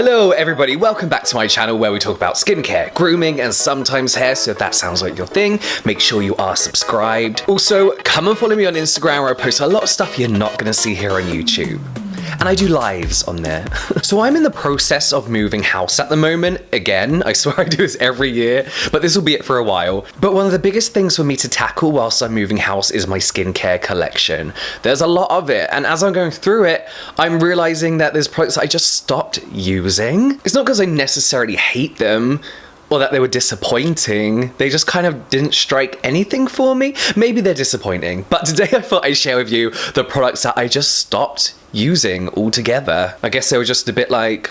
Hello everybody, welcome back to my channel where we talk about skincare, grooming, and sometimes hair, so if that sounds like your thing, make sure you are subscribed. Also, come and follow me on Instagram where I post a lot of stuff you're not gonna see here on YouTube. And I do lives on there. So I'm in the process of moving house at the moment. Again, I swear I do this every year, but this will be it for a while. But one of the biggest things for me to tackle whilst I'm moving house is my skincare collection. There's a lot of it, and as I'm going through it, I'm realizing that there's products that I just stopped using. It's not because I necessarily hate them, or that they were disappointing. They just kind of didn't strike anything for me. Maybe they're disappointing, but today I thought I'd share with you the products that I just stopped using altogether. I guess they were just a bit like,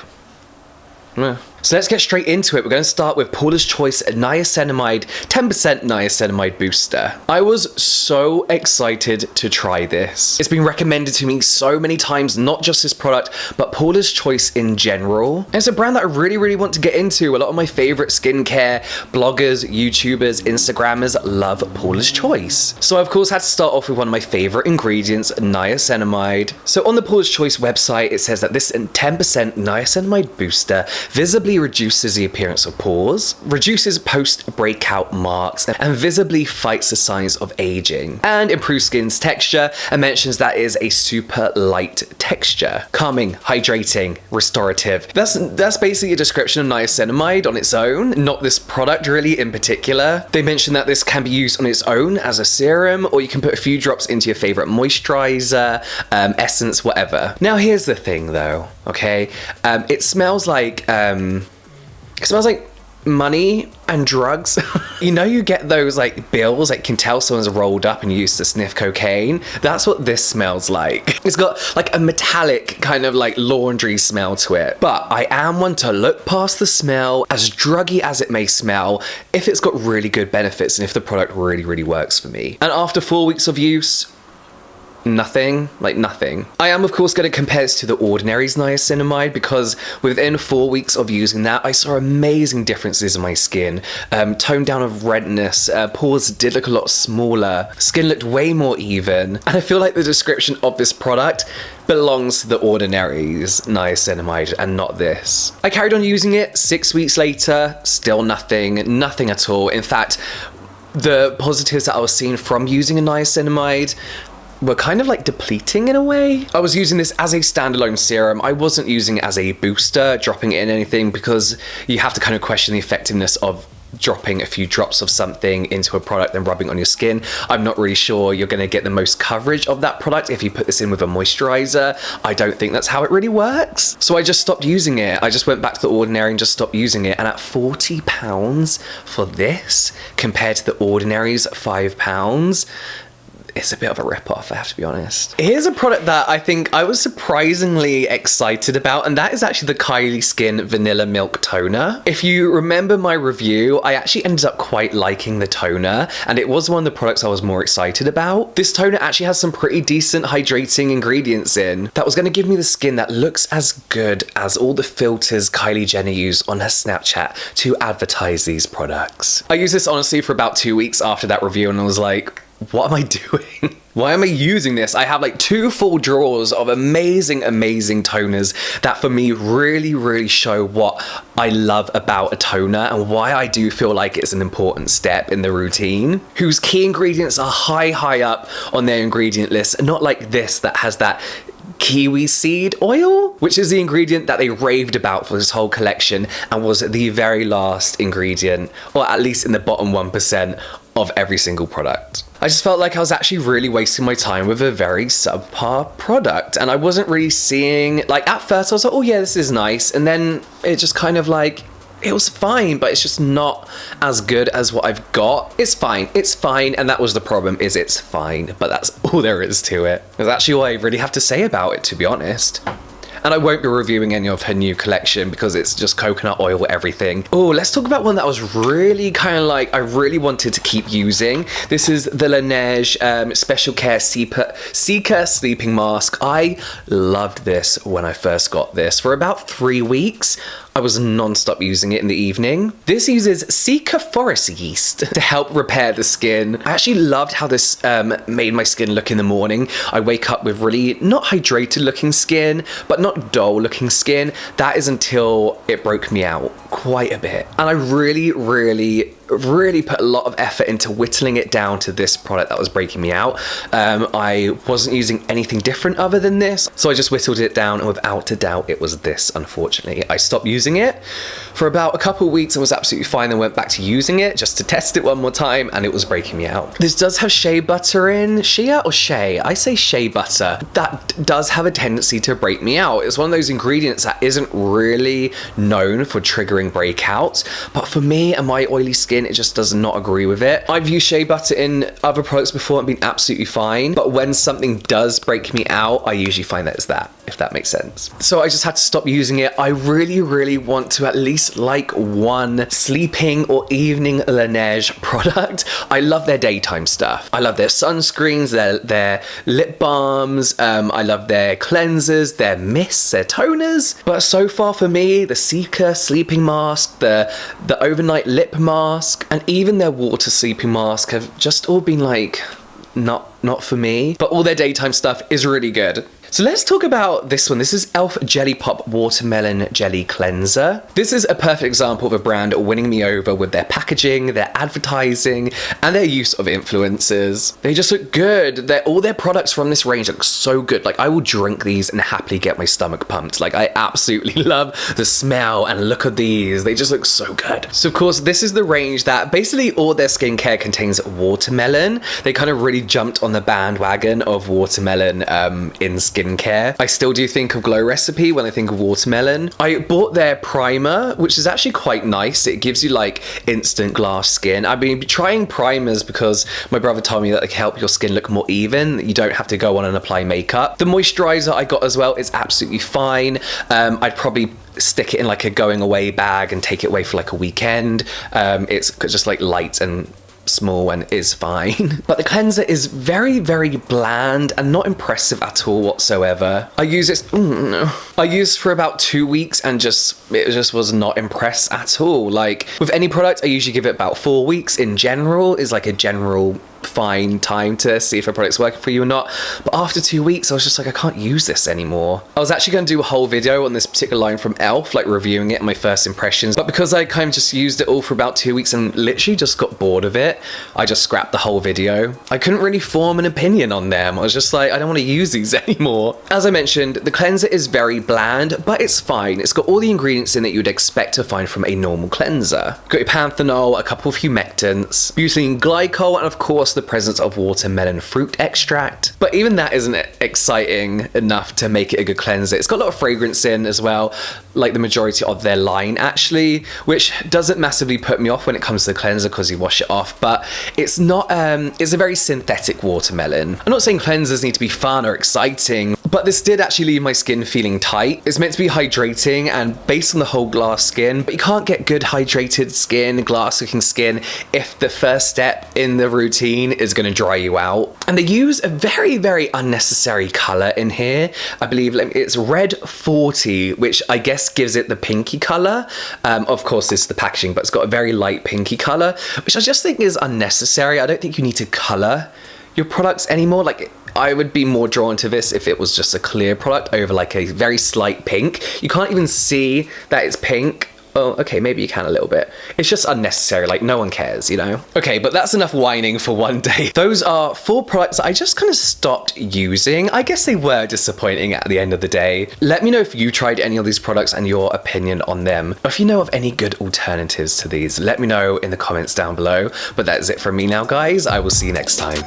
meh. So let's get straight into it. We're going to start with Paulas Choice Niacinamide 10% Niacinamide Booster. I was so excited to try this. It's been recommended to me so many times, not just this product, but Paulas Choice in general. And it's a brand that I really want to get into. A lot of my favorite skincare bloggers, YouTubers, Instagrammers love Paulas Choice. So I of course had to start off with one of my favorite ingredients, niacinamide. So on the Paulas Choice website, it says that this 10% niacinamide booster visibly reduces the appearance of pores, reduces post-breakout marks, and visibly fights the signs of aging, and improves skin's texture, and mentions that is a super light texture. Calming, hydrating, restorative. That's basically a description of niacinamide on its own, not this product really in particular. They mention that this can be used on its own as a serum, or you can put a few drops into your favorite moisturizer, essence, whatever. Now here's the thing though, okay? It smells like money and drugs. You know, you get those like bills, like can tell someone's rolled up and used to sniff cocaine. That's what this smells like. It's got like a metallic kind of like laundry smell to it. But I am one to look past the smell, as druggy as it may smell, if it's got really good benefits and if the product really works for me. And after 4 weeks of use, nothing. I am of course going to compare this to the Ordinary's niacinamide, because within 4 weeks of using that, I saw amazing differences in my skin. Tone down of redness, pores did look a lot smaller, skin looked way more even, and I feel like the description of this product belongs to the Ordinary's niacinamide and not this. I carried on using it. 6 weeks later, still nothing at all. In fact, the positives that I was seeing from using a niacinamide were kind of like depleting in a way. I was using this as a standalone serum. I wasn't using it as a booster, dropping it in anything, because you have to kind of question the effectiveness of dropping a few drops of something into a product and rubbing it on your skin. I'm not really sure you're going to get the most coverage of that product if you put this in with a moisturizer. I don't think that's how it really works. So I just stopped using it. I just went back to the Ordinary and just stopped using it. And at £40 for this, compared to the Ordinary's £5, it's a bit of a rip-off, I have to be honest. Here's a product that I think I was surprisingly excited about, and that is actually the Kylie Skin Vanilla Milk Toner. If you remember my review, I actually ended up quite liking the toner, and it was one of the products I was more excited about. This toner actually has some pretty decent hydrating ingredients in that was going to give me the skin that looks as good as all the filters Kylie Jenner used on her Snapchat to advertise these products. I used this honestly for about 2 weeks after that review, and I was like, what am I doing? Why am I using this? I have like 2 full drawers of amazing toners that for me really show what I love about a toner and why I do feel like it's an important step in the routine, whose key ingredients are high up on their ingredient list, not like this that has that kiwi seed oil, which is the ingredient that they raved about for this whole collection and was the very last ingredient, or at least in the bottom 1% of every single product. I just felt like I was actually really wasting my time with a very subpar product, and I wasn't really seeing, like at first I was like, oh yeah, this is nice, and then it just kind of like, it was fine, but it's just not as good as what I've got. It's fine, and that was the problem, is it's fine, but that's all there is to it. That's actually all I really have to say about it, to be honest. And I won't be reviewing any of her new collection because it's just coconut oil everything. Oh, let's talk about one that was really kind of like, I really wanted to keep using. This is the Laneige Special Care Seeker Sleeping Mask. I loved this when I first got this. For about 3 weeks, I was non-stop using it in the evening. This uses Cica forest yeast to help repair the skin. I actually loved how this made my skin look in the morning. I wake up with really not hydrated looking skin, but not dull looking skin. That is until it broke me out quite a bit. And I really put a lot of effort into whittling it down to this product that was breaking me out. I wasn't using anything different other than this, so I just whittled it down, and without a doubt it was this. Unfortunately, I stopped using it for about a couple of weeks and was absolutely fine, then went back to using it just to test it one more time, and it was breaking me out. This does have shea butter in. Shea or shea? I say shea butter. That does have a tendency to break me out. It's one of those ingredients that isn't really known for triggering breakouts, but for me and my oily skin, it just does not agree with it. I've used shea butter in other products before and been absolutely fine, but when something does break me out, I usually find that it's that, if that makes sense. So I just had to stop using it. I really want to at least like one sleeping or evening Laneige product. I love their daytime stuff. I love their sunscreens, their lip balms. I love their cleansers, their mists, their toners. But so far for me, the Cica sleeping mask, the overnight lip mask, and even their water sleeping mask have just all been like, not for me. But all their daytime stuff is really good. So let's talk about this one. This is E.L.F Jelly Pop Watermelon Jelly Cleanser. This is a perfect example of a brand winning me over with their packaging, their advertising, and their use of influencers. They just look good. All their products from this range look so good. Like, I will drink these and happily get my stomach pumped. Like, I absolutely love the smell and look of these. They just look so good. So of course, this is the range that basically all their skincare contains watermelon. They kind of really jumped on the bandwagon of watermelon in skincare. I still do think of Glow Recipe when I think of watermelon. I bought their primer, which is actually quite nice. It gives you like instant glass skin. I've been trying primers because my brother told me that they can help your skin look more even. You don't have to go on and apply makeup. The moisturizer I got as well is absolutely fine. I'd probably stick it in like a going away bag and take it away for like a weekend. It's just like light and small and is fine. But the cleanser is very bland and not impressive at all whatsoever. I used for about 2 weeks and it just was not impressed at all. Like with any product, I usually give it about 4 weeks in general, is like a general fine time to see if a product's working for you or not. But after 2 weeks, I was just like, I can't use this anymore. I was actually going to do a whole video on this particular line from E.L.F, like reviewing it and my first impressions, but because I kind of just used it all for about 2 weeks and literally just got bored of it, I just scrapped the whole video. I couldn't really form an opinion on them. I was just like, I don't want to use these anymore. As I mentioned, the cleanser is very bland, but it's fine. It's got all the ingredients in that you'd expect to find from a normal cleanser. Got your panthenol, a couple of humectants, butylene glycol, and of course the presence of watermelon fruit extract. But even that isn't exciting enough to make it a good cleanser. It's got a lot of fragrance in as well, like the majority of their line actually, which doesn't massively put me off when it comes to the cleanser because you wash it off, but it's not, it's a very synthetic watermelon. I'm not saying cleansers need to be fun or exciting, but this did actually leave my skin feeling tight. It's meant to be hydrating and based on the whole glass skin, but you can't get good hydrated skin, glass looking skin, if the first step in the routine is going to dry you out. And they use a very unnecessary color in here. I believe it's red 40, which I guess gives it the pinky color. Of course, this is the packaging, but it's got a very light pinky color, which I just think is unnecessary. I don't think you need to color your products anymore. Like, I would be more drawn to this if it was just a clear product over like a very slight pink. You can't even see that it's pink. Oh, okay, maybe you can a little bit. It's just unnecessary, like no one cares, you know? Okay, but that's enough whining for one day. Those are 4 products that I just kind of stopped using. I guess they were disappointing at the end of the day. Let me know if you tried any of these products and your opinion on them. Or if you know of any good alternatives to these, let me know in the comments down below. But that is it from me now, guys. I will see you next time.